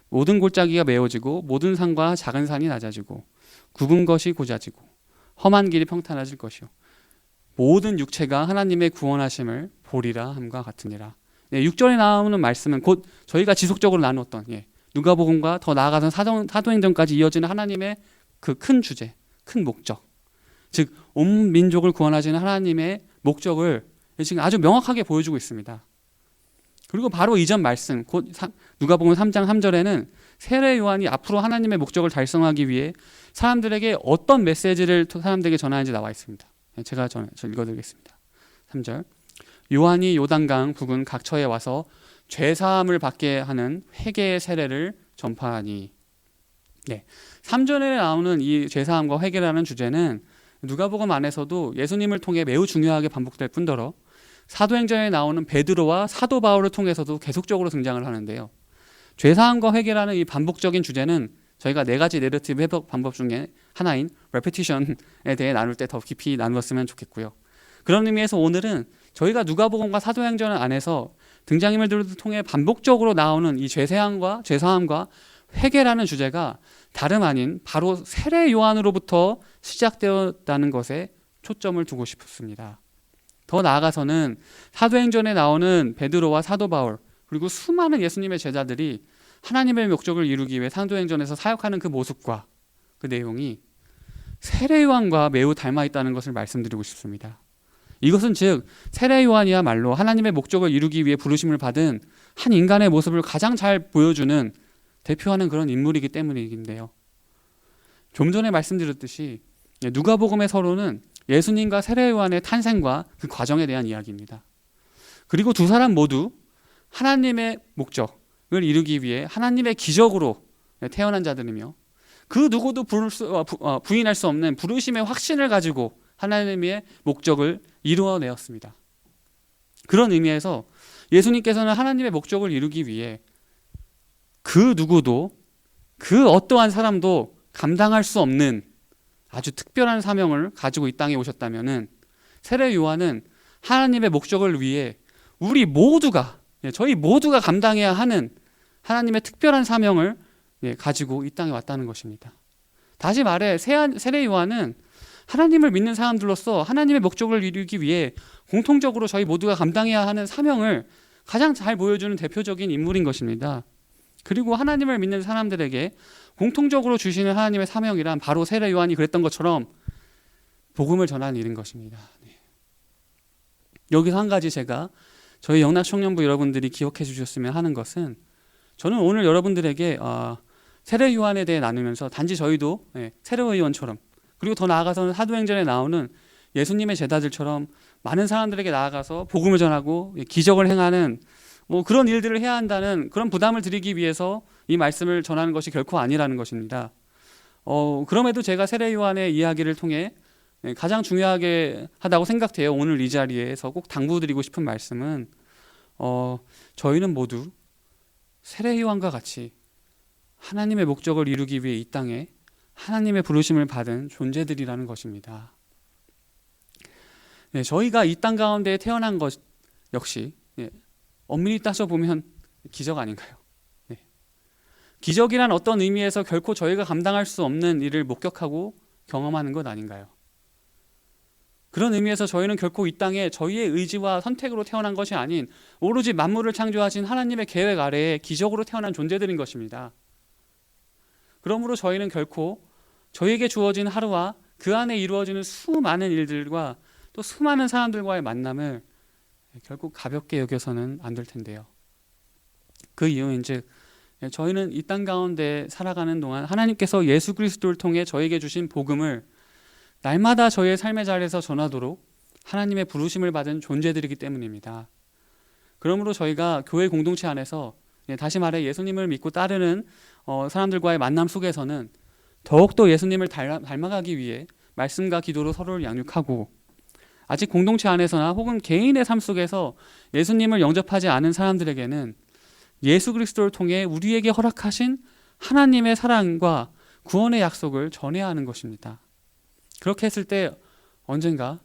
A: 모든 골짜기가 메워지고 모든 산과 작은 산이 낮아지고 굽은 것이 고자지고 험한 길이 평탄해질 것이요 모든 육체가 하나님의 구원하심을 보리라 함과 같으니라. 6절에 나오는 말씀은 곧 저희가 지속적으로 나누었던 누가복음과 더 나아가서 사도행전까지 이어지는 하나님의 그 큰 주제, 큰 목적, 즉 온 민족을 구원하시는 하나님의 목적을 지금 아주 명확하게 보여주고 있습니다. 그리고 바로 이전 말씀, 곧 누가복음 3장 3절에는 세례 요한이 앞으로 하나님의 목적을 달성하기 위해 사람들에게 어떤 메시지를 사람들에게 전하는지 나와 있습니다. 제가 읽어드리겠습니다. 3절 요한이 요단강 부근 각처에 와서 죄사함을 받게 하는 회개의 세례를 전파하니 3절에 나오는 이 죄사함과 회개라는 주제는 누가복음 안에서도 예수님을 통해 매우 중요하게 반복될 뿐더러 사도행전에 나오는 베드로와 사도 바울을 통해서도 계속적으로 등장을 하는데요. 죄사함과 회개라는 이 반복적인 주제는 저희가 4가지 내러티브 해석 방법 중에 하나인 레피티션에 대해 나눌 때 더 깊이 나누었으면 좋겠고요. 그런 의미에서 오늘은 저희가 누가복음과 사도행전 안에서 등장인물들을 통해 반복적으로 나오는 이 죄사함과 회개라는 주제가 다름 아닌 바로 세례 요한으로부터 시작되었다는 것에 초점을 두고 싶습니다. 더 나아가서는 사도행전에 나오는 베드로와 사도 바울 그리고 수많은 예수님의 제자들이 하나님의 목적을 이루기 위해 사도행전에서 사역하는 그 모습과 그 내용이 세례 요한과 매우 닮아 있다는 것을 말씀드리고 싶습니다. 이것은 즉 세례 요한이야말로 하나님의 목적을 이루기 위해 부르심을 받은 한 인간의 모습을 가장 잘 보여주는 대표하는 그런 인물이기 때문인데요. 좀 전에 말씀드렸듯이 누가복음의 서론은 예수님과 세례 요한의 탄생과 그 과정에 대한 이야기입니다. 그리고 두 사람 모두 하나님의 목적을 이루기 위해 하나님의 기적으로 태어난 자들이며 그 누구도 부인할 수 없는 부르심의 확신을 가지고 하나님의 목적을 이루어내었습니다. 그런 의미에서 예수님께서는 하나님의 목적을 이루기 위해 그 누구도 그 어떠한 사람도 감당할 수 없는 아주 특별한 사명을 가지고 이 땅에 오셨다면은 세례 요한은 하나님의 목적을 위해 저희 모두가 감당해야 하는 하나님의 특별한 사명을 가지고 이 땅에 왔다는 것입니다. 다시 말해 세례 요한은 하나님을 믿는 사람들로서 하나님의 목적을 이루기 위해 공통적으로 저희 모두가 감당해야 하는 사명을 가장 잘 보여주는 대표적인 인물인 것입니다. 그리고 하나님을 믿는 사람들에게 공통적으로 주시는 하나님의 사명이란 바로 세례 요한이 그랬던 것처럼 복음을 전하는 일인 것입니다. 여기서 한 가지 제가 저희 영락청년부 여러분들이 기억해 주셨으면 하는 것은 저는 오늘 여러분들에게 세례 요한에 대해 나누면서 단지 저희도 세례 요한처럼 그리고 더 나아가서는 사도행전에 나오는 예수님의 제자들처럼 많은 사람들에게 나아가서 복음을 전하고 기적을 행하는 그런 일들을 해야 한다는 그런 부담을 드리기 위해서 이 말씀을 전하는 것이 결코 아니라는 것입니다. 그럼에도 제가 세례 요한의 이야기를 통해 가장 중요하게 하다고 생각돼요. 오늘 이 자리에서 꼭 당부드리고 싶은 말씀은 저희는 모두 세례 요한과 같이 하나님의 목적을 이루기 위해 이 땅에 하나님의 부르심을 받은 존재들이라는 것입니다. 저희가 이 땅 가운데 태어난 것 역시 엄밀히 따져보면 기적 아닌가요? 기적이란 어떤 의미에서 결코 저희가 감당할 수 없는 일을 목격하고 경험하는 것 아닌가요? 그런 의미에서 저희는 결코 이 땅에 저희의 의지와 선택으로 태어난 것이 아닌 오로지 만물을 창조하신 하나님의 계획 아래에 기적으로 태어난 존재들인 것입니다. 그러므로 저희는 결코 저희에게 주어진 하루와 그 안에 이루어지는 수많은 일들과 또 수많은 사람들과의 만남을 결국 가볍게 여겨서는 안 될 텐데요. 그 이유인즉 저희는 이 땅 가운데 살아가는 동안 하나님께서 예수 그리스도를 통해 저에게 주신 복음을 날마다 저희의 삶의 자리에서 전하도록 하나님의 부르심을 받은 존재들이기 때문입니다. 그러므로 저희가 교회 공동체 안에서 다시 말해 예수님을 믿고 따르는 사람들과의 만남 속에서는 더욱더 예수님을 닮아가기 위해 말씀과 기도로 서로를 양육하고, 아직 공동체 안에서나 혹은 개인의 삶 속에서 예수님을 영접하지 않은 사람들에게는 예수 그리스도를 통해 우리에게 허락하신 하나님의 사랑과 구원의 약속을 전해야 하는 것입니다. 그렇게 했을 때 언젠가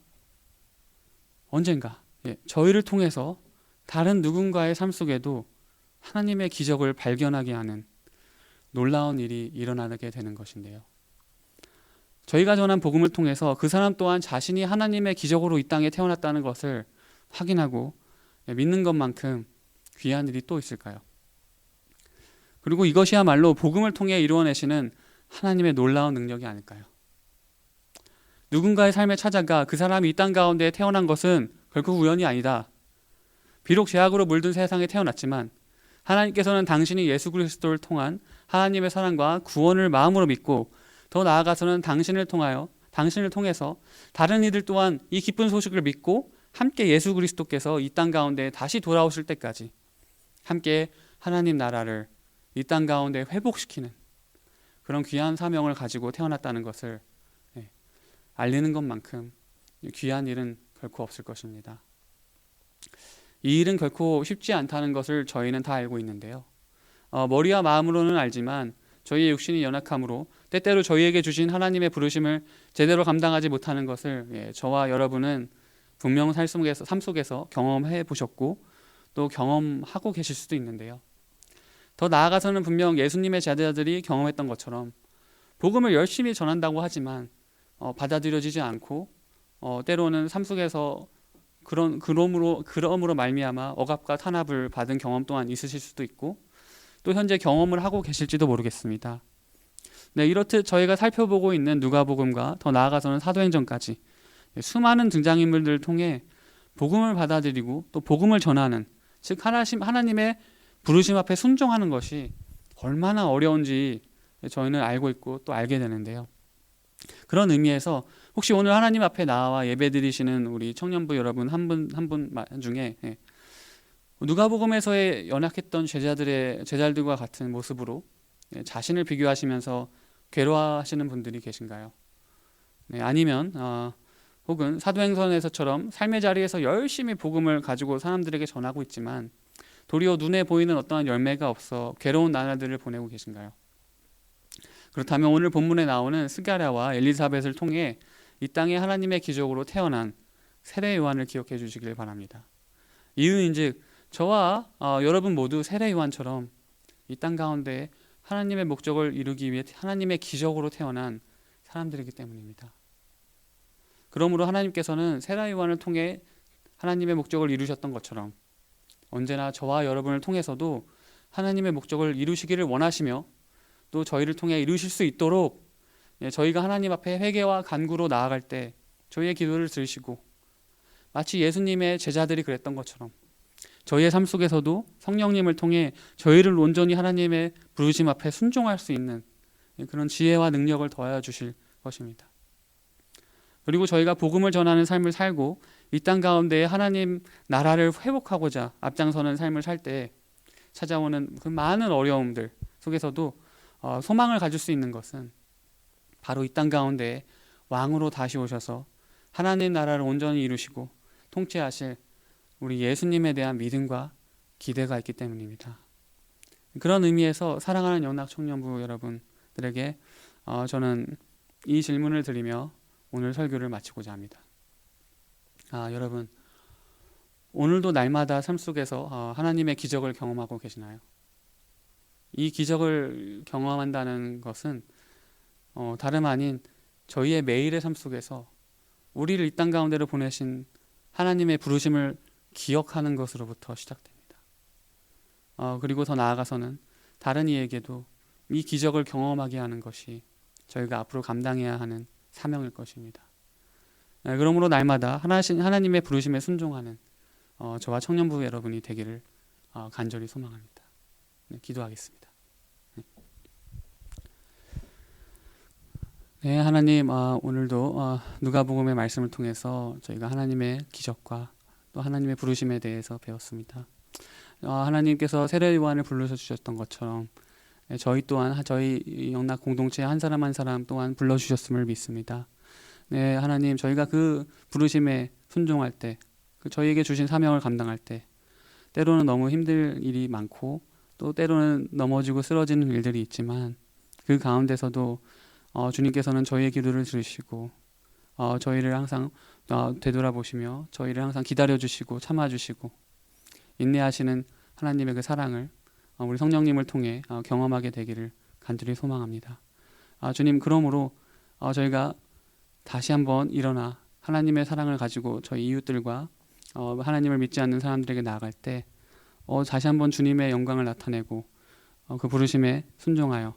A: 저희를 통해서 다른 누군가의 삶 속에도 하나님의 기적을 발견하게 하는 놀라운 일이 일어나게 되는 것인데요. 저희가 전한 복음을 통해서 그 사람 또한 자신이 하나님의 기적으로 이 땅에 태어났다는 것을 확인하고 믿는 것만큼 귀한 일이 또 있을까요? 그리고 이것이야말로 복음을 통해 이루어내시는 하나님의 놀라운 능력이 아닐까요? 누군가의 삶에 찾아가 그 사람이 이 땅 가운데 태어난 것은 결코 우연이 아니다. 비록 죄악으로 물든 세상에 태어났지만 하나님께서는 당신이 예수 그리스도를 통한 하나님의 사랑과 구원을 마음으로 믿고, 더 나아가서는 당신을 통해서 다른 이들 또한 이 기쁜 소식을 믿고 함께 예수 그리스도께서 이 땅 가운데 다시 돌아오실 때까지 함께 하나님 나라를 이 땅 가운데 회복시키는 그런 귀한 사명을 가지고 태어났다는 것을 알리는 것만큼 귀한 일은 결코 없을 것입니다. 이 일은 결코 쉽지 않다는 것을 저희는 다 알고 있는데요. 머리와 마음으로는 알지만 저희의 육신이 연약함으로 때때로 저희에게 주신 하나님의 부르심을 제대로 감당하지 못하는 것을 저와 여러분은 분명 삶 속에서 경험해 보셨고 또 경험하고 계실 수도 있는데요. 더 나아가서는 분명 예수님의 제자들이 경험했던 것처럼 복음을 열심히 전한다고 하지만 받아들여지지 않고 때로는 삶 속에서 그러므로 말미암아 억압과 탄압을 받은 경험 또한 있으실 수도 있고, 또 현재 경험을 하고 계실지도 모르겠습니다. 이렇듯 저희가 살펴보고 있는 누가복음과 더 나아가서는 사도행전까지 수많은 등장인물들을 통해 복음을 받아들이고 또 복음을 전하는, 즉 하나님의 부르심 앞에 순종하는 것이 얼마나 어려운지 저희는 알고 있고 또 알게 되는데요. 그런 의미에서 혹시 오늘 하나님 앞에 나와 예배드리시는 우리 청년부 여러분 한 분 중에 누가복음에서의 연약했던 제자들과 같은 모습으로 자신을 비교하시면서 괴로워하시는 분들이 계신가요? 아니면 혹은 사도행전에서처럼 삶의 자리에서 열심히 복음을 가지고 사람들에게 전하고 있지만 도리어 눈에 보이는 어떠한 열매가 없어 괴로운 나날들을 보내고 계신가요? 그렇다면 오늘 본문에 나오는 스가랴와 엘리사벳을 통해 이 땅에 하나님의 기적으로 태어난 세례 요한을 기억해 주시길 바랍니다. 이유인즉 저와 여러분 모두 세례 요한처럼 이 땅 가운데 하나님의 목적을 이루기 위해 하나님의 기적으로 태어난 사람들이기 때문입니다. 그러므로 하나님께서는 세례 요한을 통해 하나님의 목적을 이루셨던 것처럼 언제나 저와 여러분을 통해서도 하나님의 목적을 이루시기를 원하시며 또 저희를 통해 이루실 수 있도록 저희가 하나님 앞에 회개와 간구로 나아갈 때 저희의 기도를 들으시고, 마치 예수님의 제자들이 그랬던 것처럼 저희의 삶 속에서도 성령님을 통해 저희를 온전히 하나님의 부르심 앞에 순종할 수 있는 그런 지혜와 능력을 더하여 주실 것입니다. 그리고 저희가 복음을 전하는 삶을 살고 이 땅 가운데 하나님 나라를 회복하고자 앞장서는 삶을 살 때 찾아오는 그 많은 어려움들 속에서도 소망을 가질 수 있는 것은 바로 이 땅 가운데 왕으로 다시 오셔서 하나님 나라를 온전히 이루시고 통치하실 우리 예수님에 대한 믿음과 기대가 있기 때문입니다. 그런 의미에서 사랑하는 연합 청년부 여러분들에게 저는 이 질문을 드리며 오늘 설교를 마치고자 합니다. 여러분, 오늘도 날마다 삶 속에서 하나님의 기적을 경험하고 계시나요? 이 기적을 경험한다는 것은 다름 아닌 저희의 매일의 삶 속에서 우리를 이 땅 가운데로 보내신 하나님의 부르심을 기억하는 것으로부터 시작됩니다. 그리고 더 나아가서는 다른 이에게도 이 기적을 경험하게 하는 것이 저희가 앞으로 감당해야 하는 사명일 것입니다. 그러므로 날마다 하나님의 부르심에 순종하는 저와 청년부 여러분이 되기를 간절히 소망합니다. 네, 기도하겠습니다. 네, 하나님, 오늘도 누가복음의 말씀을 통해서 저희가 하나님의 기적과 또 하나님의 부르심에 대해서 배웠습니다. 하나님께서 세례 요한을 불러서 주셨던 것처럼 저희 또한 저희 영락 공동체 한 사람 한 사람 또한 불러주셨음을 믿습니다. 네, 하나님, 저희가 그 부르심에 순종할 때, 그 저희에게 주신 사명을 감당할 때, 때로는 너무 힘들 일이 많고 또 때로는 넘어지고 쓰러지는 일들이 있지만 그 가운데서도 주님께서는 저희의 기도를 들으시고 저희를 항상 되돌아보시며 저희를 항상 기다려주시고 참아주시고 인내하시는 하나님의 그 사랑을 우리 성령님을 통해 경험하게 되기를 간절히 소망합니다. 주님, 그러므로 저희가 다시 한번 일어나 하나님의 사랑을 가지고 저희 이웃들과 하나님을 믿지 않는 사람들에게 나아갈 때 다시 한번 주님의 영광을 나타내고 그 부르심에 순종하여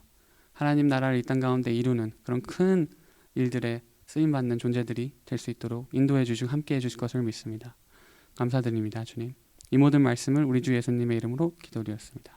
A: 하나님 나라를 이 땅 가운데 이루는 그런 큰 일들에 쓰임받는 존재들이 될 수 있도록 인도해 주시고 함께해 주실 것을 믿습니다. 감사드립니다. 주님. 이 모든 말씀을 우리 주 예수님의 이름으로 기도드렸습니다.